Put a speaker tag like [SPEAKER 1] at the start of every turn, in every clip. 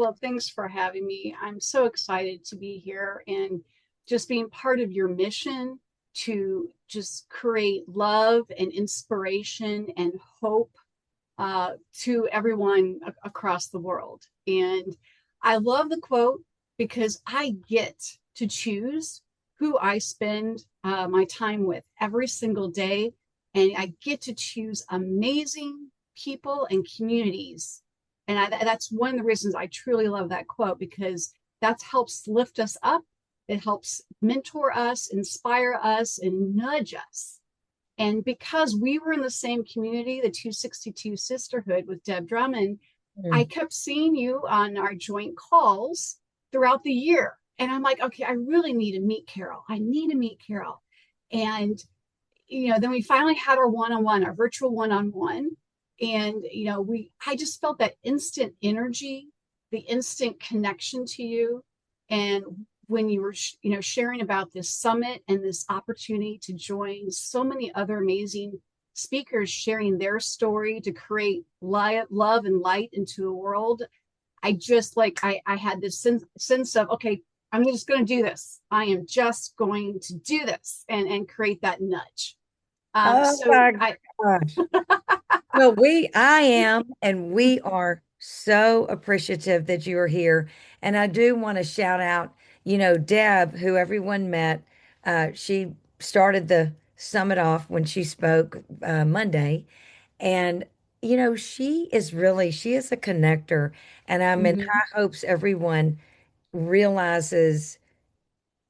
[SPEAKER 1] Well, thanks for having me. I'm so excited to be here and just being part of your mission to just create love and inspiration and hope to everyone across the world. And I love the quote because I get to choose who I spend my time with every single day. And I get to choose amazing people and communities. And that's one of the reasons I truly love that quote because that helps lift us up. It helps mentor us, inspire us, and nudge us. And because we were in the same community, the 262 Sisterhood with Deb Drummond, I
[SPEAKER 2] Mm.
[SPEAKER 1] kept seeing you on our joint calls throughout the year. And I'm like, okay, I really need to meet Carol. I need to meet Carol. And, then we finally had our one on one, our virtual one on one. And, I just felt that instant energy, the instant connection to you. And when you were, sharing about this summit and this opportunity to join so many other amazing speakers sharing their story to create love and light into a world, I just I had this sense of, okay, I'm just going to do this. I am just going to do this and create that nudge.
[SPEAKER 2] Oh
[SPEAKER 1] So
[SPEAKER 2] my gosh. Well, I am, and we are so appreciative that you are here. And I do want to shout out, Deb, who everyone met. She started the summit off when she spoke Monday. And, she is a connector. And I'm in
[SPEAKER 1] mhm,
[SPEAKER 2] high hopes everyone realizes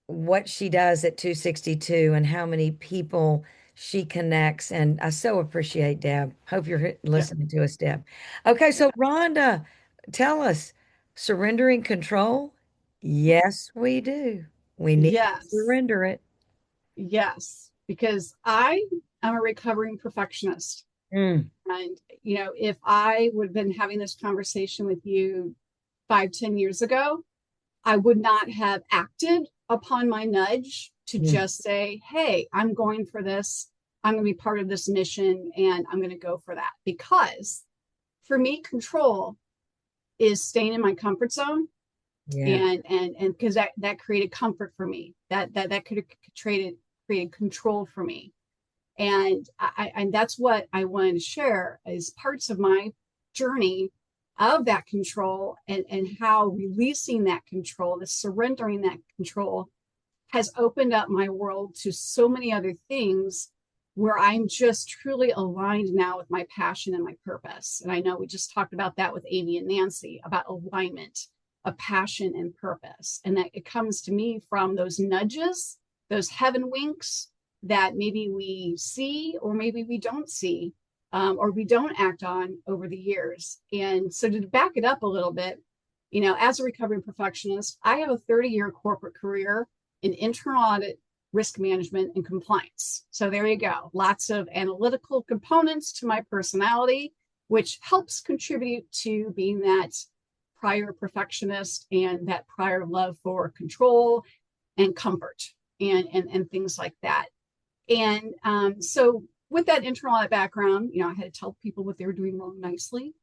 [SPEAKER 2] what she does at 262 and how many people she connects. And I so appreciate Deb. Hope you're
[SPEAKER 1] yeah,
[SPEAKER 2] listening to us, Deb. Okay,
[SPEAKER 1] yeah,
[SPEAKER 2] so Rhonda, tell us, surrendering control? Yes, we do. We need to
[SPEAKER 1] yes,
[SPEAKER 2] surrender it.
[SPEAKER 1] yes, because I am a recovering perfectionist.
[SPEAKER 2] Mm,
[SPEAKER 1] And, if I would have been having this conversation with you 5, 10 years ago, I would not have acted upon my nudge to
[SPEAKER 2] mm,
[SPEAKER 1] just say, hey, I'm going for this. I'm going to be part of this mission and I'm going to go for that. Because for me, control is staying in my comfort zone
[SPEAKER 2] yeah.
[SPEAKER 1] and because that created comfort for me. That could have created control for me. And that's what I wanted to share as parts of my journey of that control and how releasing that control, the surrendering that control has opened up my world to so many other things where I'm just truly aligned now with my passion and my purpose. And I know we just talked about that with Amy and Nancy about alignment of passion and purpose. And that it comes to me from those nudges, those heaven winks that maybe we see or maybe we don't see or we don't act on over the years. And so to back it up a little bit, as a recovering perfectionist, I have a 30-year corporate career in internal audit, risk management, and compliance. So there you go. Lots of analytical components to my personality, which helps contribute to being that prior perfectionist and that prior love for control and comfort and things like that. And so with that internal audit background, I had to tell people what they were doing wrong nicely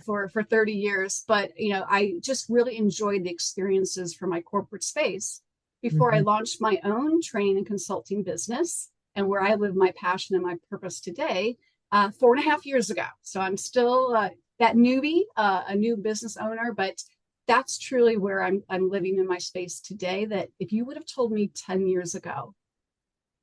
[SPEAKER 1] for 30 years. But, I just really enjoyed the experiences from my corporate space before I
[SPEAKER 2] Mhm.
[SPEAKER 1] launched my own training and consulting business and where I live my passion and my purpose today 4.5 years ago. So I'm still that newbie, a new business owner, but that's truly where I'm living in my space today. That if you would have told me 10 years ago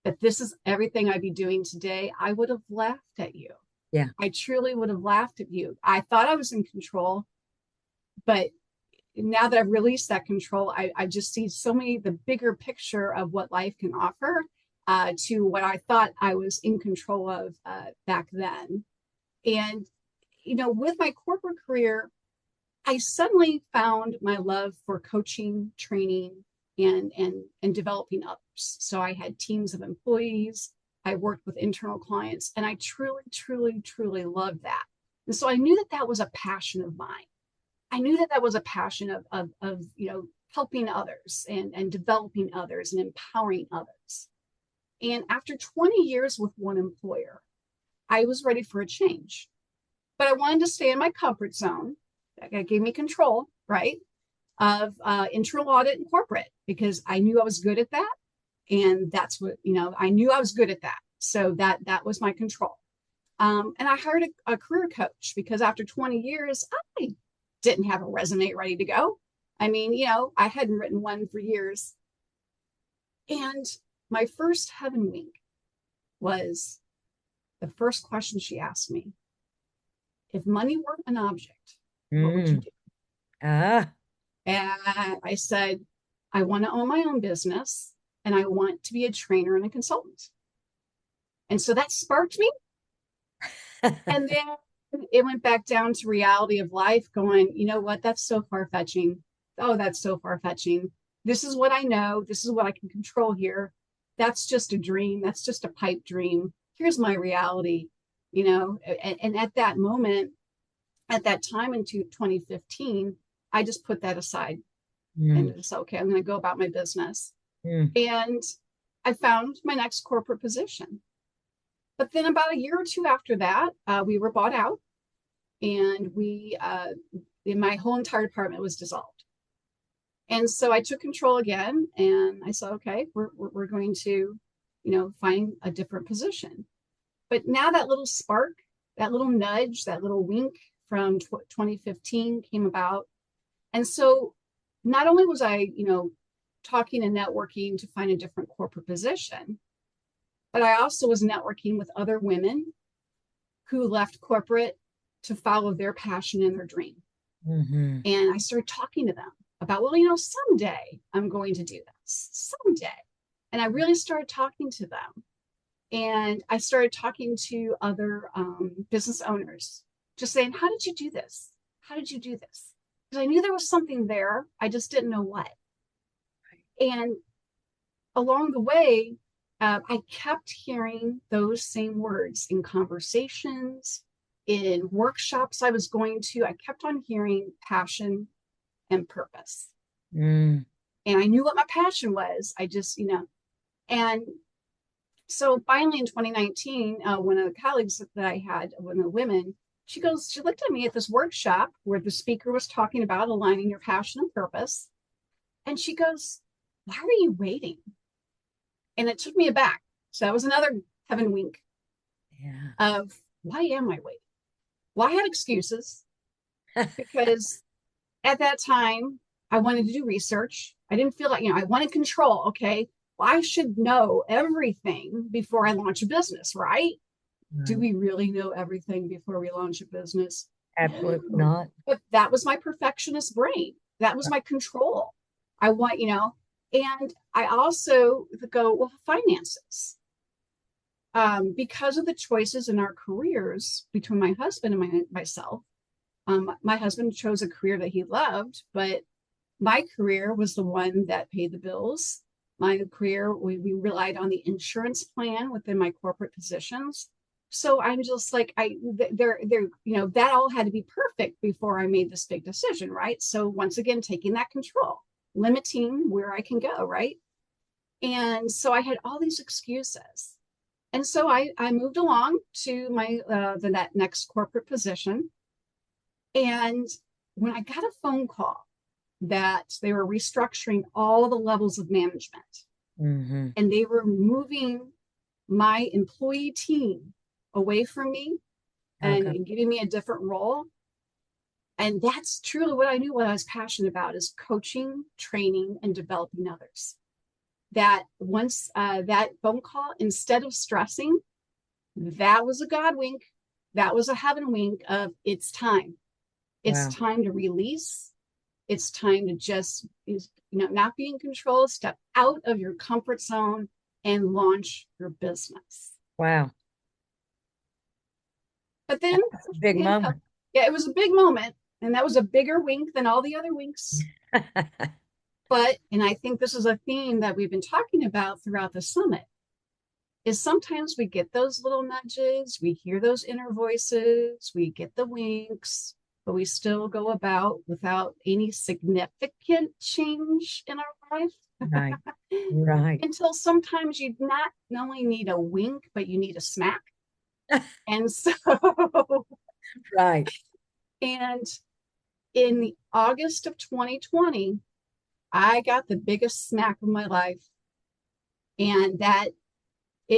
[SPEAKER 1] that this is everything I'd be doing today, I would have laughed at you.
[SPEAKER 2] Yeah.
[SPEAKER 1] I truly would have laughed at you. I thought I was in control, but now that I've released that control, I just see so many the bigger picture of what life can offer to what I thought I was in control of back then. And, with my corporate career, I suddenly found my love for coaching, training, and developing others. So I had teams of employees. I worked with internal clients, and I truly, truly, truly loved that. And so I knew that that was a passion of mine. I knew that that was a passion of helping others and developing others and empowering others. And after 20 years with one employer, I was ready for a change. But I wanted to stay in my comfort zone. That gave me control. right? Of internal audit and corporate, because I knew I was good at that. And that's what, I knew I was good at that. So that was my control. And I hired a career coach because after 20 years, I didn't have a resume ready to go. I mean, I hadn't written one for years. And my first heaven wink was the first question she asked me: if money weren't an object, what would you
[SPEAKER 2] Mm.
[SPEAKER 1] do?
[SPEAKER 2] Ah.
[SPEAKER 1] And I said, I want to own my own business and I want to be a trainer and a consultant. And so that sparked me. And then it went back down to reality of life, going, you know what? That's so far fetching. Oh, that's so far fetching. This is what I know. This is what I can control here. That's just a dream. That's just a pipe dream. Here's my reality, And at that moment, at that time in 2015, I just put that aside
[SPEAKER 2] Mm.
[SPEAKER 1] and said, okay, I'm going to go about my business.
[SPEAKER 2] Mm.
[SPEAKER 1] And I found my next corporate position. But then about a year or two after that, we were bought out, and my whole entire department was dissolved. And so I took control again, and I said, okay, we're going to, find a different position. But now that little spark, that little nudge, that little wink from 2015 came about. And so not only was I, talking and networking to find a different corporate position, but I also was networking with other women who left corporate to follow their passion and their dream.
[SPEAKER 2] Mm-hmm.
[SPEAKER 1] And I started talking to them about, well, someday I'm going to do this, someday. And I really started talking to them. And I started talking to other business owners, just saying, how did you do this? How did you do this? Because I knew there was something there. I just didn't know what. And along the way, I kept hearing those same words in conversations, in workshops I was going to. I kept on hearing passion and purpose.
[SPEAKER 2] Mm.
[SPEAKER 1] And I knew what my passion was. I just, and so finally in 2019, one of the colleagues that I had, one of the women, she looked at me at this workshop where the speaker was talking about aligning your passion and purpose. And she goes, why are you waiting? And it took me aback. So that was another heaven wink of, why am I waiting? Well, I had excuses because at that time I wanted to do research. I didn't feel like, I wanted control. Okay. Well, I should know everything before I launch a business, right? Do we really know everything before we launch a business?
[SPEAKER 2] Absolutely
[SPEAKER 1] No.
[SPEAKER 2] not.
[SPEAKER 1] But that was my perfectionist brain. That was my control. I want, and I also go, well, finances. Because of the choices in our careers between my husband and myself, my husband chose a career that he loved, but my career was the one that paid the bills. My career, we relied on the insurance plan within my corporate positions. So I'm just like, that all had to be perfect before I made this big decision, right? So once again, taking that control, limiting where I can go, right? And so I had all these excuses. And so I moved along to that next corporate position. And when I got a phone call that they were restructuring all the levels of management,
[SPEAKER 2] Mm-hmm.
[SPEAKER 1] and they were moving my employee team away from me
[SPEAKER 2] Okay.
[SPEAKER 1] and giving me a different role. And that's truly what I knew, what I was passionate about, is coaching, training, and developing others. That once that phone call, instead of stressing, that was a God wink. That was a heaven wink of, it's time. It's
[SPEAKER 2] Wow.
[SPEAKER 1] time to release. It's time to just, not be in control, step out of your comfort zone and launch your business.
[SPEAKER 2] Wow.
[SPEAKER 1] But then,
[SPEAKER 2] That's a big moment.
[SPEAKER 1] yeah, it was a big moment. And that was a bigger wink than all the other winks. But, and I think this is a theme that we've been talking about throughout the summit, is sometimes we get those little nudges, we hear those inner voices, we get the winks, but we still go about without any significant change in our life.
[SPEAKER 2] Right. Right.
[SPEAKER 1] Until sometimes you not only need a wink, but you need a smack. And so,
[SPEAKER 2] Right.
[SPEAKER 1] and In the August of 2020, I got the biggest smack of my life, and that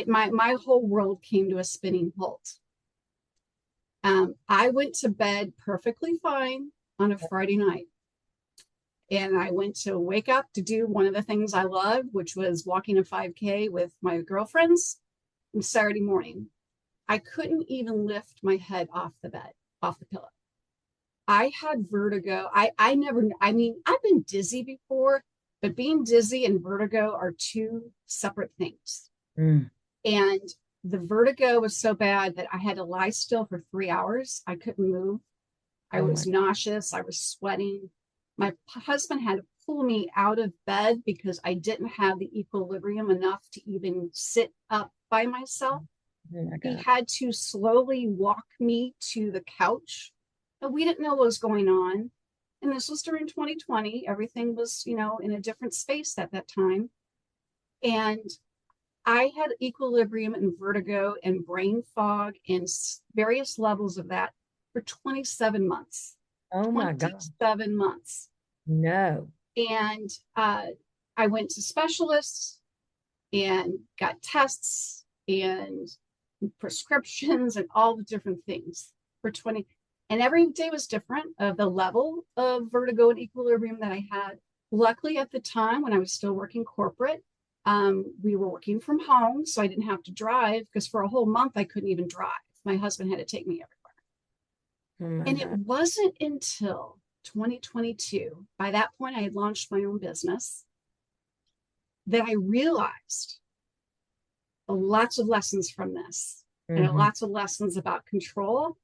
[SPEAKER 1] my whole world came to a spinning halt. I went to bed perfectly fine on a Friday night, and I went to wake up to do one of the things I love, which was walking a 5K with my girlfriends on Saturday morning. I couldn't even lift my head off the bed, off the pillow. I had vertigo. I never, I mean, I've been dizzy before, but being dizzy and vertigo are two separate things.
[SPEAKER 2] Mm.
[SPEAKER 1] And the vertigo was so bad that I had to lie still for 3 hours. I couldn't move. I
[SPEAKER 2] Oh
[SPEAKER 1] was
[SPEAKER 2] my.
[SPEAKER 1] nauseous. I was sweating. My husband had to pull me out of bed because I didn't have the equilibrium enough to even sit up by myself.
[SPEAKER 2] Oh my
[SPEAKER 1] He
[SPEAKER 2] God.
[SPEAKER 1] had to slowly walk me to the couch. But we didn't know what was going on. And this was during 2020. Everything was, in a different space at that time. And I had equilibrium and vertigo and brain fog and various levels of that for 27 months.
[SPEAKER 2] Oh my God.
[SPEAKER 1] 27 months.
[SPEAKER 2] No.
[SPEAKER 1] And I went to specialists and got tests and prescriptions and all the different things for 20. And every day was different of the level of vertigo and equilibrium that I had. Luckily, at the time when I was still working corporate, we were working from home, so I didn't have to drive, because for a whole month I couldn't even drive. My husband had to take me everywhere.
[SPEAKER 2] Oh my
[SPEAKER 1] And it
[SPEAKER 2] God.
[SPEAKER 1] wasn't until 2022, by that point I had launched my own business, that I realized lots of lessons from this, and
[SPEAKER 2] Mm-hmm.
[SPEAKER 1] lots of lessons about control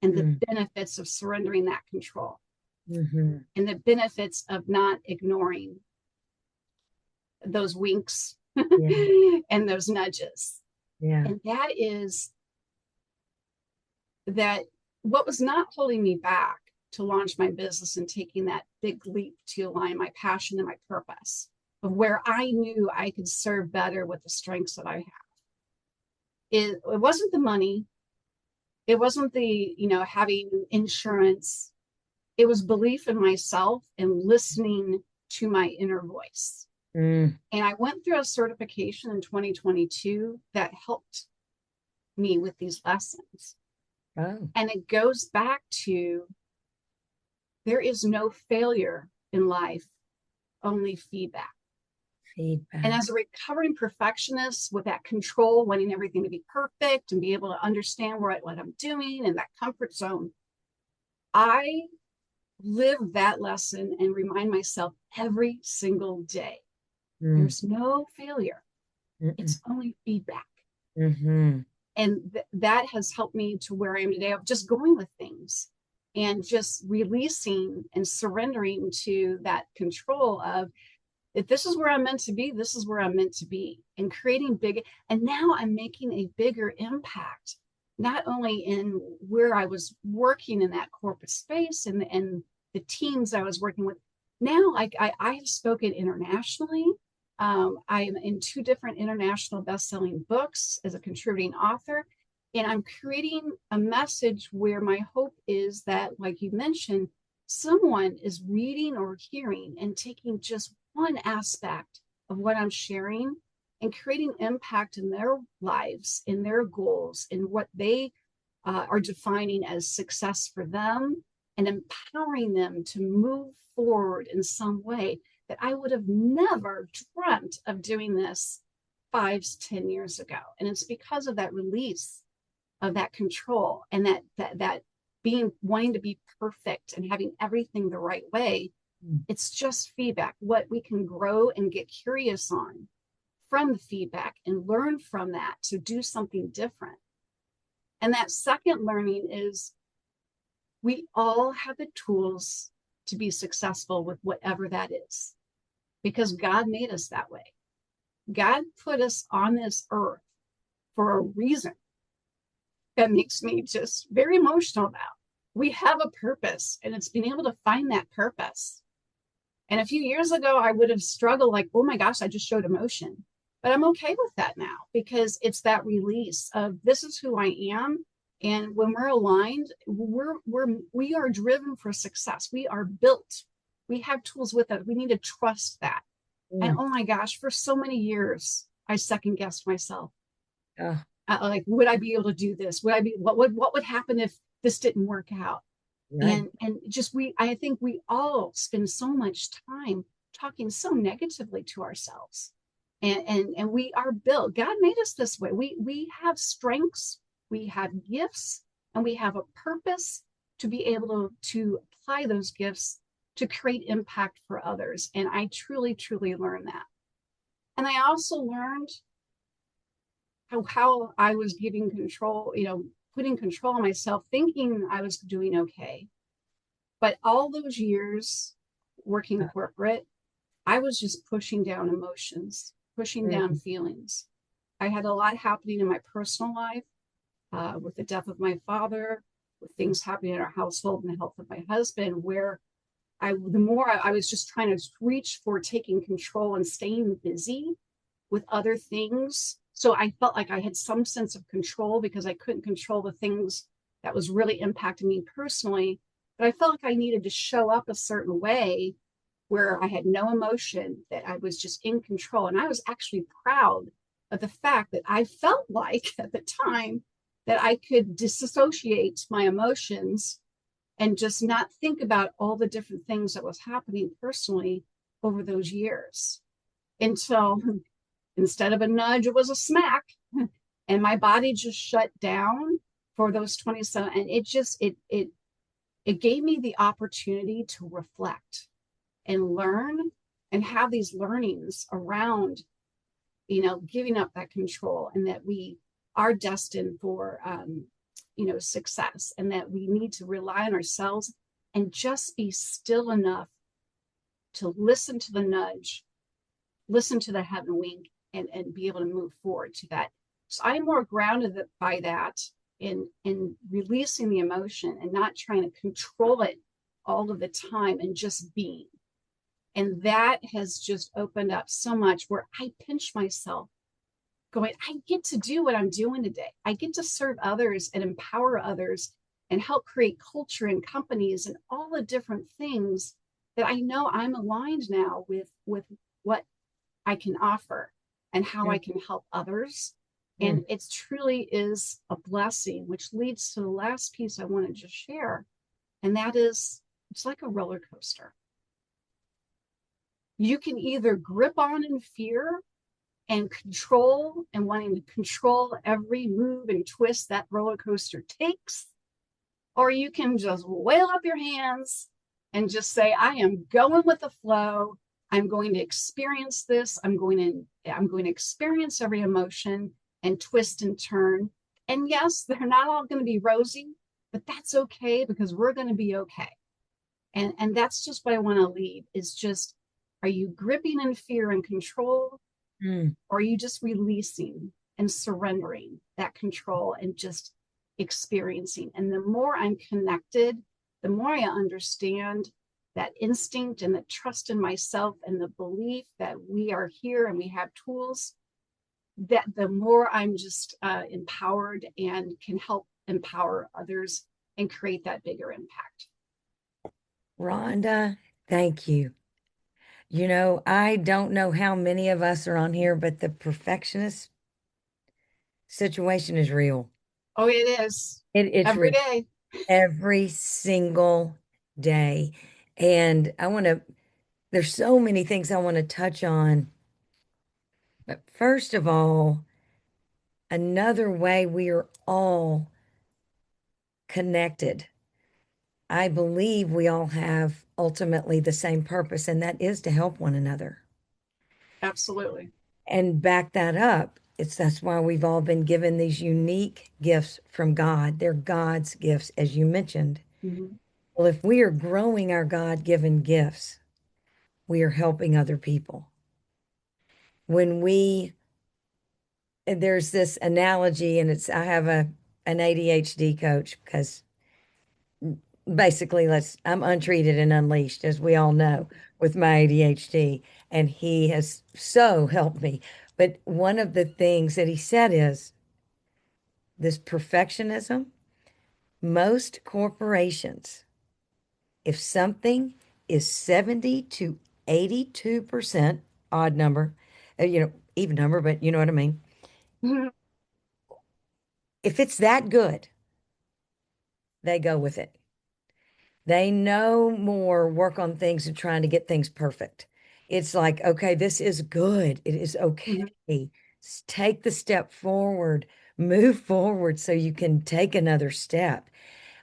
[SPEAKER 1] and the
[SPEAKER 2] Mm.
[SPEAKER 1] benefits of surrendering that control,
[SPEAKER 2] Mm-hmm.
[SPEAKER 1] and the benefits of not ignoring those winks
[SPEAKER 2] Yeah.
[SPEAKER 1] and those nudges.
[SPEAKER 2] Yeah.
[SPEAKER 1] And that is that what was not holding me back to launch my business and taking that big leap to align my passion and my purpose of where I knew I could serve better with the strengths that I have. It wasn't the money. It wasn't the, having insurance. It was belief in myself and listening to my inner voice.
[SPEAKER 2] Mm.
[SPEAKER 1] And I went through a certification in 2022 that helped me with these lessons.
[SPEAKER 2] Oh,
[SPEAKER 1] And it goes back to, there is no failure in life, only feedback. And
[SPEAKER 2] feedback.
[SPEAKER 1] as a recovering perfectionist with that control, wanting everything to be perfect and be able to understand what I'm doing and that comfort zone, I live that lesson and remind myself every single day.
[SPEAKER 2] Mm.
[SPEAKER 1] There's no failure.
[SPEAKER 2] Mm-mm.
[SPEAKER 1] It's only feedback.
[SPEAKER 2] Mm-hmm.
[SPEAKER 1] And that has helped me to where I am today, of just going with things and just releasing and surrendering to that control of, if this is where I'm meant to be, this is where I'm meant to be, and creating big. And now I'm making a bigger impact, not only in where I was working in that corporate space and the teams I was working with. Now I have spoken internationally. I am in 2 different international best-selling books as a contributing author. And I'm creating a message where my hope is that, like you mentioned, someone is reading or hearing and taking just one aspect of what I'm sharing and creating impact in their lives, in their goals, in what they are defining as success for them, and empowering them to move forward in some way that I would have never dreamt of doing this 5 to 10 years ago. And it's because of that release of that control and that being, wanting to be perfect and having everything the right way.
[SPEAKER 2] Mm.
[SPEAKER 1] It's just feedback, what we can grow and get curious on from the feedback and learn from that to do something different. And that second learning is, we all have the tools to be successful with whatever that is, because God made us that way. God put us on this earth for a reason that makes me just very emotional about. We have a purpose, and it's being able to find that purpose. And a few years ago, I would have struggled, like, oh my gosh, I just showed emotion. But I'm okay with that now, because it's that release of, this is who I am, And when we're aligned, we are driven for success. We are built. We have tools with us. We need to trust that. And
[SPEAKER 2] Mm.
[SPEAKER 1] oh my gosh, for so many years, I second guessed myself.
[SPEAKER 2] Oh,
[SPEAKER 1] Like, would I be able to do this? Would I be what would happen if this didn't work out?
[SPEAKER 2] right.
[SPEAKER 1] And just I think we all spend so much time talking so negatively to ourselves. And we are built. God made us this way. We have strengths, we have gifts, and we have a purpose to be able to apply those gifts to create impact for others. And I truly, truly learned that. And I also learned how I was giving control, putting control on myself, thinking I was doing okay. But all those years working corporate, I was just pushing down emotions, pushing down
[SPEAKER 2] Mm.
[SPEAKER 1] feelings. I had a lot happening in my personal life, with the death of my father, with things happening in our household and the health of my husband, where the more I was just trying to reach for taking control and staying busy with other things. So I felt like I had some sense of control because I couldn't control the things that was really impacting me personally. But I felt like I needed to show up a certain way where I had no emotion, that I was just in control. And I was actually proud of the fact that I felt like at the time that I could disassociate my emotions and just not think about all the different things that was happening personally over those years. And so instead of a nudge, it was a smack. And my body just shut down for those 27. And it gave me the opportunity to reflect and learn and have these learnings around, giving up that control, and that we are destined for, success, and that we need to rely on ourselves and just be still enough to listen to the nudge, listen to the heaven wink, and be able to move forward to that. So I'm more grounded by that, in releasing the emotion and not trying to control it all of the time, and just being. And that has just opened up so much, where I pinch myself going, I get to do what I'm doing today. I get to serve others and empower others and help create culture in companies and all the different things that I know I'm aligned now with what I can offer and how I
[SPEAKER 2] Mm.
[SPEAKER 1] can help others. And
[SPEAKER 2] Mm.
[SPEAKER 1] it truly is a blessing, which leads to the last piece I want to just share. And that is, it's like a roller coaster. You can either grip on in fear and control, and wanting to control every move and twist that roller coaster takes, or you can just whale up your hands and just say, I am going with the flow. I'm going to experience this. I'm going to experience every emotion and twist and turn. And yes, they're not all going to be rosy, but that's okay, because we're going to be okay. And that's just what I want to leave, is just, are you gripping in fear and control,
[SPEAKER 2] Mm.
[SPEAKER 1] or are you just releasing and surrendering that control and just experiencing? And the more I'm connected, the more I understand that instinct and the trust in myself and the belief that we are here and we have tools, that the more I'm just empowered and can help empower others and create that bigger impact.
[SPEAKER 2] Rhonda, thank you. I don't know how many of us are on here, but the perfectionist situation is real.
[SPEAKER 1] Oh, it is
[SPEAKER 2] It's
[SPEAKER 1] every
[SPEAKER 2] real
[SPEAKER 1] day.
[SPEAKER 2] every single day. And there's so many things I want to touch on. But first of all, another way we are all connected. I believe we all have ultimately the same purpose, and that is to help one another.
[SPEAKER 1] Absolutely.
[SPEAKER 2] And back that up. That's why we've all been given these unique gifts from God. They're God's gifts, as you mentioned.
[SPEAKER 1] Mm-hmm.
[SPEAKER 2] Well, if we are growing our God-given gifts, we are helping other people. When we There's this analogy, and I have an ADHD coach, because basically I'm untreated and unleashed, as we all know, with my ADHD, and he has so helped me. But one of the things that he said is this perfectionism. Most corporations, if something is 70 to 82%, odd number, even number, but you know what I mean.
[SPEAKER 1] Mhm.
[SPEAKER 2] If it's that good, they go with it. They no more work on things and trying to get things perfect. It's like, okay, this is good. It is
[SPEAKER 1] Mhm.
[SPEAKER 2] okay. Take the step forward, move forward so you can take another step.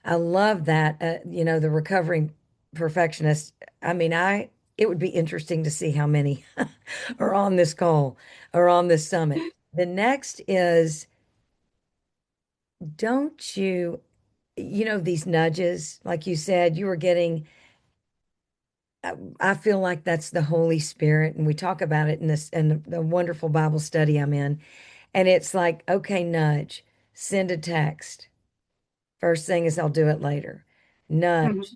[SPEAKER 2] I love that. The recovering perfectionist. I mean, it would be interesting to see how many are on this call or on this summit. The next is, don't you, these nudges, like you said, you were getting, I feel like that's the Holy Spirit. And we talk about it in the wonderful Bible study I'm in. And it's like, okay, nudge, send a text. First thing is I'll do it later. Nudge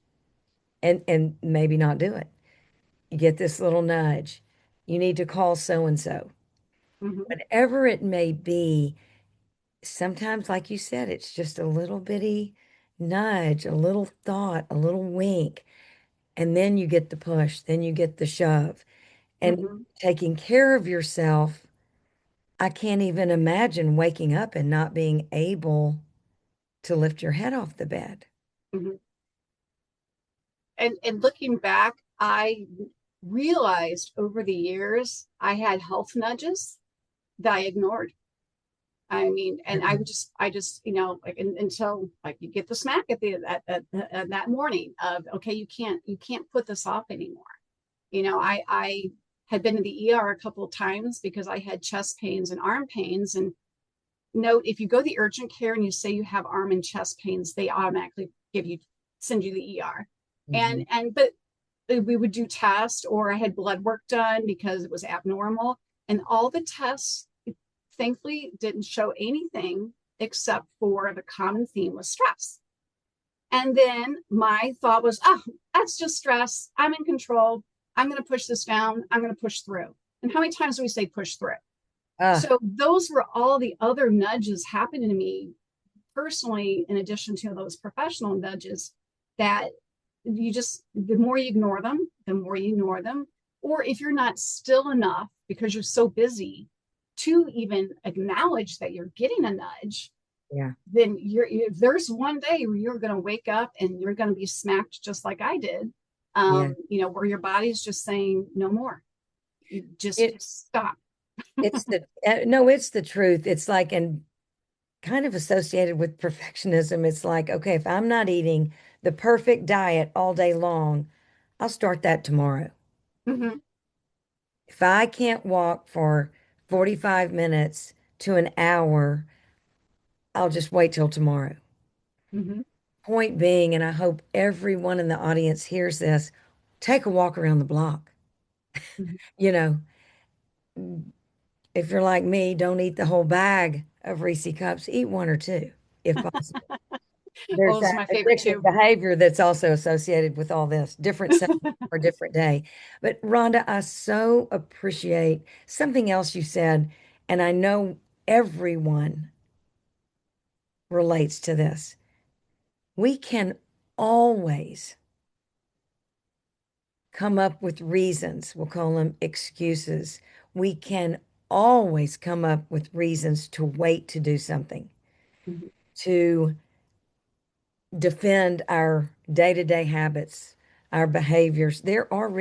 [SPEAKER 1] Mhm.
[SPEAKER 2] and maybe not do it. You get this little nudge. You need to call so and so.
[SPEAKER 1] Mhm.
[SPEAKER 2] Whatever it may be, sometimes, like you said, it's just a little bitty nudge, a little thought, a little wink. And then you get the push, then you get the shove. And
[SPEAKER 1] Mhm.
[SPEAKER 2] taking care of yourself, I can't even imagine waking up and not being able to lift your head off the bed.
[SPEAKER 1] Mhm. And looking back, I realized over the years I had health nudges that I ignored. I mean, and
[SPEAKER 2] Mhm.
[SPEAKER 1] I just, like until like you get the smack at that morning of, okay, you can't put this off anymore. I had been in the ER a couple of times because I had chest pains and arm pains. And note, if you go to the urgent care and you say you have arm and chest pains, they automatically send you the ER.
[SPEAKER 2] Mhm.
[SPEAKER 1] But we would do tests, or I had blood work done because it was abnormal. And all the tests, thankfully, didn't show anything except for the common theme was stress. And then my thought was, oh, that's just stress. I'm in control. I'm going to push this down. I'm going to push through. And how many times do we say push through?
[SPEAKER 2] Ah,
[SPEAKER 1] So those were all the other nudges happening to me personally, in addition to those professional nudges, that the more you ignore them, the more you ignore them. Or if you're not still enough because you're so busy to even acknowledge that you're getting a nudge,
[SPEAKER 2] yeah,
[SPEAKER 1] then there's one day where you're going to wake up and you're going to be smacked just like I did.
[SPEAKER 2] yeah.
[SPEAKER 1] Where your body's just saying no more. You just
[SPEAKER 2] It
[SPEAKER 1] stop.
[SPEAKER 2] it's the no, it's the truth. It's like, and kind of associated with perfectionism. It's like, okay, if I'm not eating the perfect diet all day long, I'll start that tomorrow.
[SPEAKER 1] Mm-hmm.
[SPEAKER 2] If I can't walk for 45 minutes to an hour, I'll just wait till tomorrow.
[SPEAKER 1] Mm-hmm.
[SPEAKER 2] Point being, and I hope everyone in the audience hears this, take a walk around the block.
[SPEAKER 1] Mm-hmm.
[SPEAKER 2] You know, if you're like me, don't eat the whole bag of Reese cups, eat one or two if possible.
[SPEAKER 1] Oh,
[SPEAKER 2] There's
[SPEAKER 1] those are
[SPEAKER 2] that
[SPEAKER 1] my favorite
[SPEAKER 2] addictive
[SPEAKER 1] too.
[SPEAKER 2] behavior that's also associated with all this, different setting or different day. But Rhonda, I so appreciate something else you said, and I know everyone relates to this. We can always come up with reasons. We'll call them excuses. We can always come up with reasons to wait to do something,
[SPEAKER 1] Mm-hmm.
[SPEAKER 2] to defend our day-to-day habits, our behaviors. There are,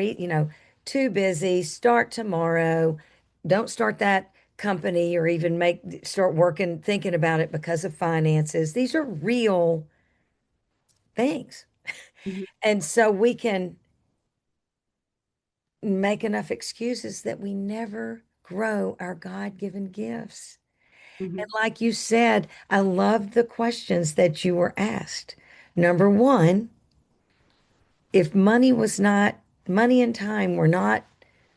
[SPEAKER 2] too busy, start tomorrow. Don't start that company or even start working, thinking about it because of finances. These are real things.
[SPEAKER 1] Mm-hmm.
[SPEAKER 2] And so we can make enough excuses that we never grow our God-given gifts.
[SPEAKER 1] Mm-hmm.
[SPEAKER 2] And like you said, I love the questions that you were asked. Number one, if money and time were not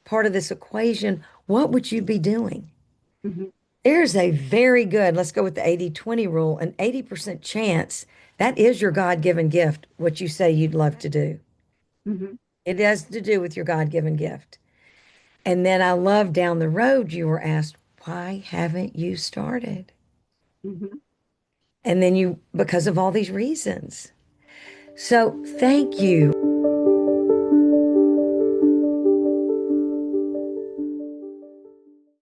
[SPEAKER 2] part of this equation, what would you be doing?
[SPEAKER 1] Mm-hmm.
[SPEAKER 2] There's a very good, let's go with the 80-20 rule, an 80% chance that is your God-given gift, what you say you'd love to do.
[SPEAKER 1] Mm-hmm.
[SPEAKER 2] It has to do with your God-given gift. And then I love down the road, you were asked, why haven't you started?
[SPEAKER 1] Mm-hmm.
[SPEAKER 2] And then you, because of all these reasons. So thank you.